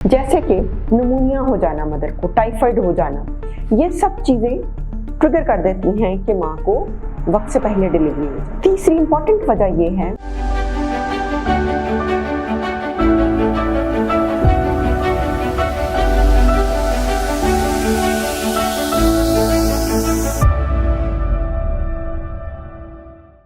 जैसे कि निमोनिया हो जाना मदर को, टाइफाइड हो जाना, ये सब चीज़ें ट्रिगर कर देती हैं कि माँ को वक्त से पहले डिलीवरी हो जाए। तीसरी इंपॉर्टेंट वजह ये है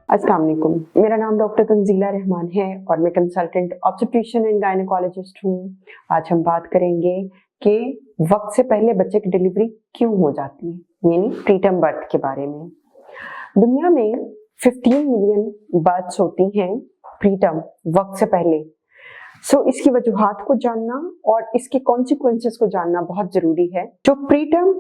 अस्सलाम वालेकुम, मेरा नाम डॉक्टर तंजीला रहमान है और मैं कंसल्टेंट ऑब्स्टेट्रिशियन एंड गायनेकोलॉजिस्ट हूँ। आज हम बात करेंगे कि वक्त से पहले बच्चे की डिलीवरी क्यों हो जाती है, यानी प्रीटर्म बर्थ के बारे में। दुनिया में 15 मिलियन बर्थ्स होती हैं प्रीटर्म, वक्त से पहले। इसकी वजूहात को जानना और इसके कॉन्सिक्वेंसेस को जानना बहुत जरूरी है। जो प्रीटर्म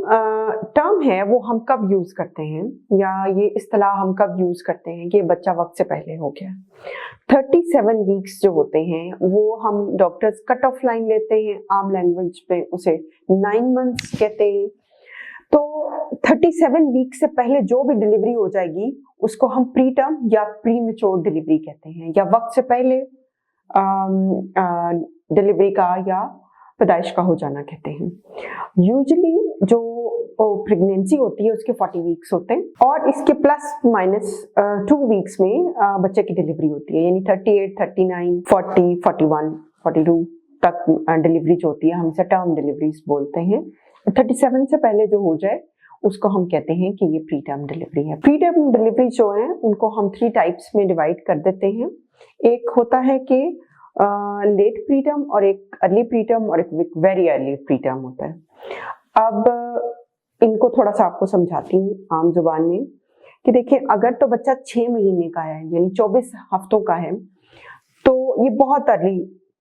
टर्म है वो हम कब यूज करते हैं, या ये इस्तेलाह हम कब यूज करते हैं कि बच्चा वक्त से पहले हो गया। 37 वीक्स जो होते हैं वो हम डॉक्टर्स कट ऑफ लाइन लेते हैं, आम लैंग्वेज पे उसे 9 मंथ्स कहते हैं। तो 37 वीक से पहले जो भी डिलीवरी हो जाएगी उसको हम प्रीटर्म या प्रीमेच्योर डिलीवरी कहते हैं, या वक्त से पहले डिलीवरी का या पैदाइश का हो जाना कहते हैं। यूजुअली जो प्रेगनेंसी होती है उसके 40 वीक्स होते हैं और इसके प्लस माइनस 2 वीक्स में बच्चे की डिलीवरी होती है, यानी 38, 39, 40, 41, 42 तक डिलीवरी जो होती है हम इसे टर्म डिलीवरीज बोलते हैं। 37 से पहले जो हो जाए उसको हम कहते हैं कि ये प्री टर्म डिलीवरी है। प्री टर्म डिलीवरी जो है उनको हम 3 टाइप्स में डिवाइड कर देते हैं। एक होता है कि लेट प्री टर्म, और एक अर्ली प्री टर्म, और एक वेरी अर्ली प्री टर्म होता है। अब इनको थोड़ा सा आपको समझाती हूँ आम जुबान में कि देखिए, अगर तो बच्चा 6 महीने का है यानी 24 हफ्तों का है तो ये बहुत अर्ली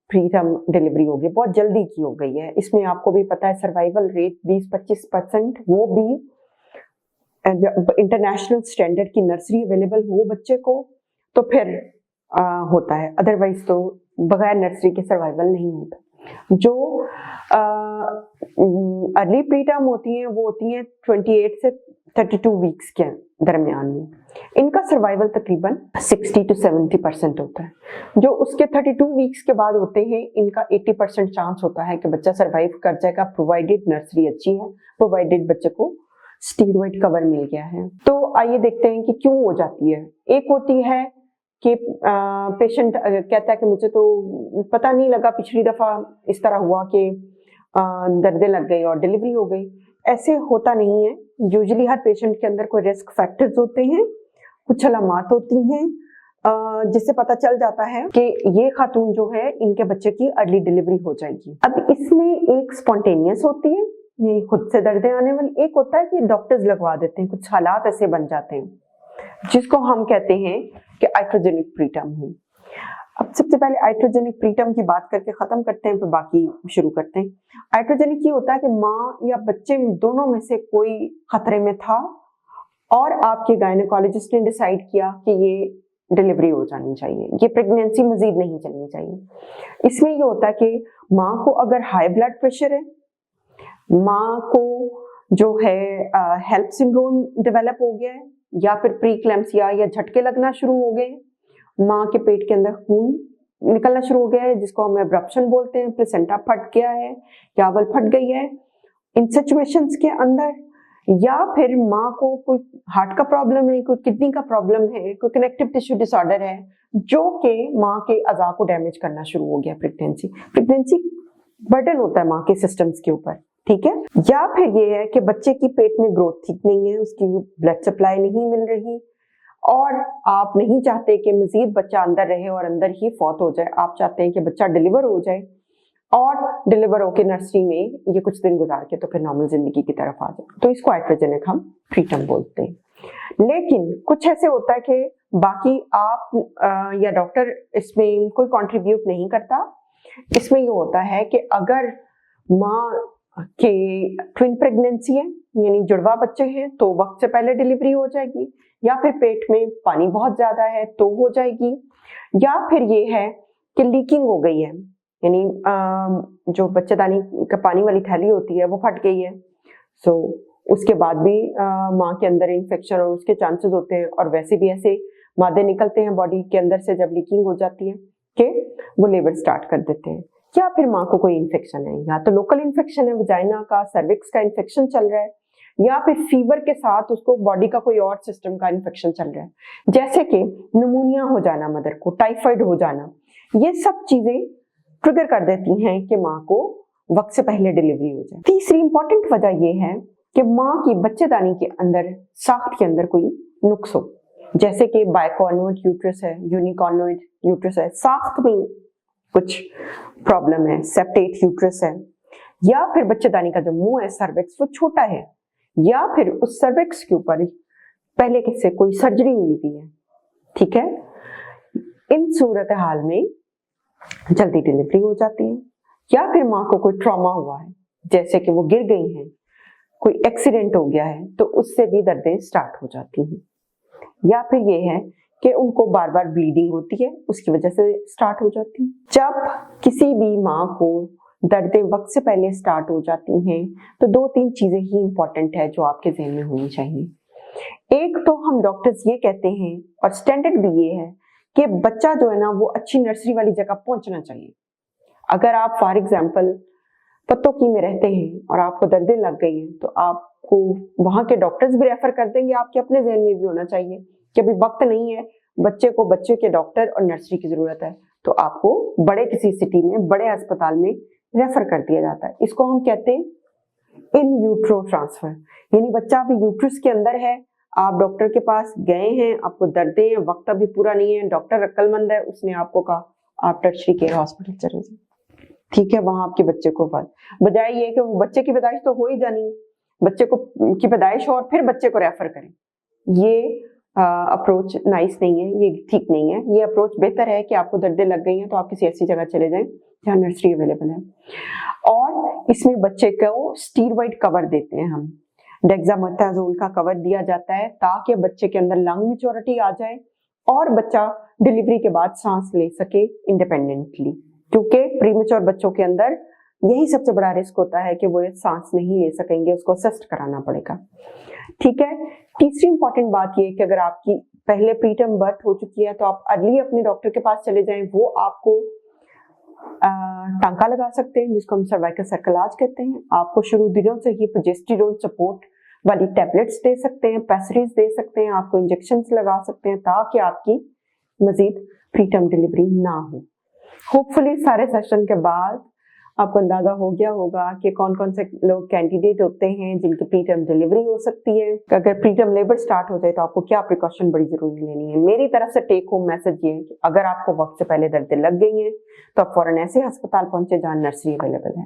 प्री टर्म डिलीवरी होगी, बहुत जल्दी की हो गई है। इसमें आपको भी पता है सर्वाइवल रेट 20-25%, वो भी इंटरनेशनल स्टैंडर्ड की नर्सरी अवेलेबल हो बच्चे को तो फिर होता है, अदरवाइज तो बगैर नर्सरी के सर्वाइवल नहीं होता। जो अर्ली प्री टर्म होती हैं वो होती हैं 28 से 32 वीक्स के दरमियान में। इनका सर्वाइवल तकरीबन 60 to 70% होता है। जो उसके 32 वीक्स के बाद होते हैं इनका 80% चांस होता है कि बच्चा सर्वाइव कर जाएगा, प्रोवाइडेड नर्सरी अच्छी है, प्रोवाइडेड बच्चे को स्टीरॉयड कवर मिल गया है। तो आइए देखते हैं कि क्यों हो जाती है। एक होती है कि पेशेंट कहता है कि मुझे तो पता नहीं लगा, पिछली दफा इस तरह हुआ कि दर्दें लग गई और डिलीवरी हो गई। ऐसे होता नहीं है। यूजुअली हर पेशेंट के अंदर कोई रिस्क फैक्टर्स होते हैं, कुछ अलामात होती हैं जिससे पता चल जाता है कि ये खातून जो है इनके बच्चे की अर्ली डिलीवरी हो जाएगी। अब इसमें एक स्पॉन्टेनियस होती है, ये खुद से दर्दें आने वाली। एक होता है कि डॉक्टर्स लगवा देते हैं, कुछ हालात ऐसे बन जाते हैं जिसको हम कहते हैं कि आइट्रोजेनिक प्रीटर्म हुई। अब सबसे पहले आइट्रोजेनिक प्रीटर्म की बात करके खत्म करते हैं, फिर बाकी शुरू करते हैं। आइट्रोजेनिक ये होता है कि माँ या बच्चे दोनों में से कोई खतरे में था और आपके गायनेकोलॉजिस्ट ने डिसाइड किया कि ये डिलीवरी हो जानी चाहिए, ये प्रेगनेंसी मजीद नहीं चलनी चाहिए। इसमें ये होता है कि माँ को अगर हाई ब्लड प्रेशर है, माँ को जो है हेल्प सिंड्रोम डेवलप हो गया है, या फिर प्रीक्लैम्सिया या झटके लगना शुरू हो गए, माँ के पेट के अंदर खून निकलना शुरू हो गया है जिसको हम एब्रप्शन बोलते हैं, प्लेसेंटा फट गया है, यावल फट गई है, इन सिचुएशंस के अंदर, या फिर माँ को कोई हार्ट का प्रॉब्लम है, कोई किडनी का प्रॉब्लम है, कोई कनेक्टिव टिश्यू डिसऑर्डर है जो कि माँ के अज़ा को डैमेज करना शुरू हो गया। प्रेगनेंसी बर्डन होता है माँ के सिस्टम्स के ऊपर, ठीक है। या फिर ये है कि बच्चे की पेट में ग्रोथ ठीक नहीं है, उसकी ब्लड सप्लाई नहीं मिल रही और आप नहीं चाहते कि मजीद बच्चा अंदर रहे और अंदर ही फौत हो जाए। आप चाहते हैं कि बच्चा डिलीवर हो जाए और डिलीवर होकर नर्सरी में ये कुछ दिन गुजार के तो फिर नॉर्मल जिंदगी की तरफ आ जाए। तो इसको आइट्रोजेनिक हम प्रीटर्म बोलते हैं। लेकिन कुछ ऐसे होता है कि बाकी आप या डॉक्टर इसमें कोई कंट्रीब्यूट नहीं करता। इसमें ये होता है कि अगर माँ के ट्विन प्रेगनेंसी है यानी जुड़वा बच्चे हैं तो वक्त से पहले डिलीवरी हो जाएगी, या फिर पेट में पानी बहुत ज्यादा है तो हो जाएगी, या फिर ये है कि लीकिंग हो गई है यानी जो बच्चेदानी का पानी वाली थैली होती है वो फट गई है। उसके बाद भी माँ के अंदर इन्फेक्शन और उसके चांसेस होते हैं, और वैसे भी ऐसे मादे निकलते हैं बॉडी के अंदर से जब लीकिंग हो जाती है कि वो लेबर स्टार्ट कर देते हैं। या फिर माँ को कोई इन्फेक्शन है, या तो लोकल इन्फेक्शन है वजाइना का, सर्विक्स का इन्फेक्शन चल रहा है, या फिर फीवर के साथ उसको बॉडी का कोई और सिस्टम का इन्फेक्शन चल रहा है, जैसे कि निमोनिया हो जाना मदर को, टाइफाइड हो जाना, ये सब चीजें ट्रिगर कर देती हैं कि माँ को वक्त से पहले डिलीवरी हो जाए। तीसरी इंपॉर्टेंट वजह ये है कि माँ की बच्चेदानी के अंदर, साख्त के अंदर कोई नुक्स हो, जैसे कि बाइकॉर्नोइड यूट्रस है, यूनिकॉर्नोइड यूट्रस है, साख्त में कुछ प्रॉब्लम है, सेप्टेट यूट्रस है, या फिर बच्चेदानी का जो मुंह है सर्विक्स वो छोटा है, या फिर उस सर्विक्स के ऊपर पहले किससे कोई सर्जरी हुई भी है, ठीक है। इन सूरत हाल में जल्दी डिलीवरी हो जाती है, या फिर माँ को कोई ट्रॉमा हुआ है, जैसे कि वो गिर गई हैं, कोई एक्सीडेंट हो गया है, तो उससे भी दर्दें स्टार्ट हो जाती हैं, या फिर ये है कि उनको बार बार ब्लीडिंग होती है, उसकी वजह से स्टार्ट हो जाती है। जब किसी भी माँ को दर्दें वक्त से पहले स्टार्ट हो जाती हैं तो 2-3 चीजें ही इंपॉर्टेंट है जो आपके ज़हन में होनी चाहिए। एक तो हम डॉक्टर्स ये कहते हैं, और स्टैंडर्ड भी ये है, कि बच्चा जो है ना वो अच्छी नर्सरी वाली जगह पहुंचना चाहिए। अगर आप फॉर एग्जाम्पल पत्तोकी में रहते हैं और आपको दर्दें लग गई हैं तो आपको वहां के डॉक्टर्स भी रेफर कर देंगे। आपके अपने ज़हन में भी होना चाहिए कि अभी वक्त नहीं है, बच्चे को बच्चे के डॉक्टर और नर्सरी की जरूरत है, तो आपको बड़े किसी सिटी में, बड़े अस्पताल में रेफर कर दिया जाता है। इसको हम कहते हैं इन यूट्रो ट्रांसफर, यानी बच्चा अभी यूट्रस के अंदर है, आप डॉक्टर के पास गए हैं, आपको दर्दें हैं, वक्त अभी पूरा नहीं है, डॉक्टर अक्लमंद है, उसने आपको कहा आप टर्शरी केयर हॉस्पिटल चले जाए, ठीक है, वहां आपके बच्चे को बजाय ये कि वो बच्चे की पैदाइश तो हो ही जानी, बच्चे को की पैदाइश हो और फिर बच्चे को रेफर करें, ये अप्रोच नाइस नहीं है, ये ठीक नहीं है। ये अप्रोच बेहतर है कि आपको दर्दें लग गई हैं तो आप किसी ऐसी जगह चले जाएं जहाँ नर्सरी अवेलेबल है। और इसमें बच्चे को स्टीरॉइड कवर देते हैं हम, डेक्सामेथासोन का कवर दिया जाता है ताकि बच्चे के अंदर लंग मैच्योरिटी आ जाए और बच्चा डिलीवरी के बाद सांस ले सके इंडिपेंडेंटली, क्योंकि प्रीमेच्योर बच्चों के अंदर यही सबसे बड़ा रिस्क होता है कि वो सांस नहीं ले सकेंगे, उसको असिस्ट कराना पड़ेगा, ठीक है। तीसरी इंपॉर्टेंट बात ये है कि अगर आपकी पहले प्रीटर्म बर्थ हो चुकी है तो आप अर्ली अपने डॉक्टर के पास चले जाएं, वो आपको टांका लगा सकते हैं जिसको हम सर्वाइकल सर्कलाज कहते हैं। आपको शुरू दिनों से ही प्रोजेस्टेरोन सपोर्ट वाली टैबलेट्स दे सकते हैं, पैसरीज दे सकते हैं, आपको इंजेक्शंस लगा सकते हैं ताकि आपकी मजीद प्रीटर्म डिलीवरी ना हो। होपफुली सारे सेशन के बाद आपको अंदाजा हो गया होगा कि कौन कौन से लोग कैंडिडेट होते हैं जिनकी प्रीटर्म डिलीवरी हो सकती है। अगर प्रीटर्म लेबर स्टार्ट हो जाए तो आपको क्या प्रिकॉशन बड़ी जरूरी लेनी है। मेरी तरफ से टेक होम मैसेज ये है कि अगर आपको वक्त से पहले दर्दें लग गई हैं तो आप फौरन ऐसे अस्पताल पहुंचे जहां नर्सरी अवेलेबल है।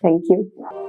Thank you.